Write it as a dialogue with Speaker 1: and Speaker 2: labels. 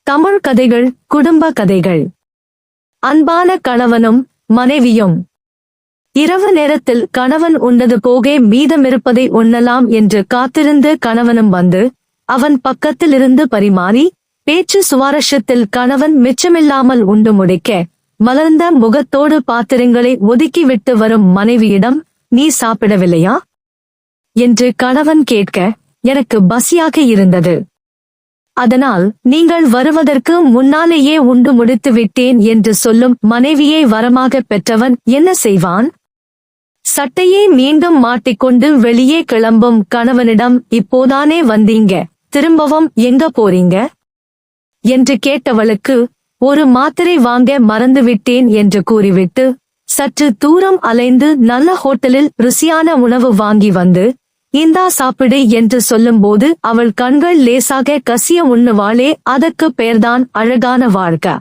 Speaker 1: தமிழ் கதைகள், குடும்ப கதைகள். அன்பான கணவனும் மனைவியும். இரவு நேரத்தில் கணவன் உண்டது போக மீதமிருப்பதை உண்ணலாம் என்று காத்திருந்து கணவனும் வந்து அவன் பக்கத்திலிருந்து பரிமாறி பேச்சு சுவாரஸ்யத்தில் கணவன் மிச்சமில்லாமல் உண்டு முடிக்க மலர்ந்த முகத்தோடு பாத்திரங்களை ஒதுக்கிவிட்டு வரும் மனைவியிடம், நீ சாப்பிடவில்லையா என்று கணவன் கேட்க, எனக்கு பசியாக இருந்தது, அதனால் நீங்கள் வருவதற்கு முன்னாலேயே உண்டு முடித்து விட்டேன் என்று சொல்லும் மனைவியை வரமாகப் பெற்றவன் என்ன செய்வான்? சட்டையை மீண்டும் மாட்டிக்கொண்டு வெளியே கிளம்பும் கணவனிடம், இப்போதானே வந்தீங்க, திரும்பவும் எங்க போறீங்க என்று கேட்டவளுக்கு, ஒரு மாத்திரை வாங்க மறந்துவிட்டேன் என்று கூறிவிட்டு சற்று தூரம் அலைந்து நல்ல ஹோட்டலில் ருசியான உணவு வாங்கி வந்து, இந்தா சாப்பிடு என்று சொல்லும்போது அவள் கண்கள் லேசாக கசிய உண்ணுவாளே, அதற்கு பெயர்தான் அழகான வாழ்க்கை.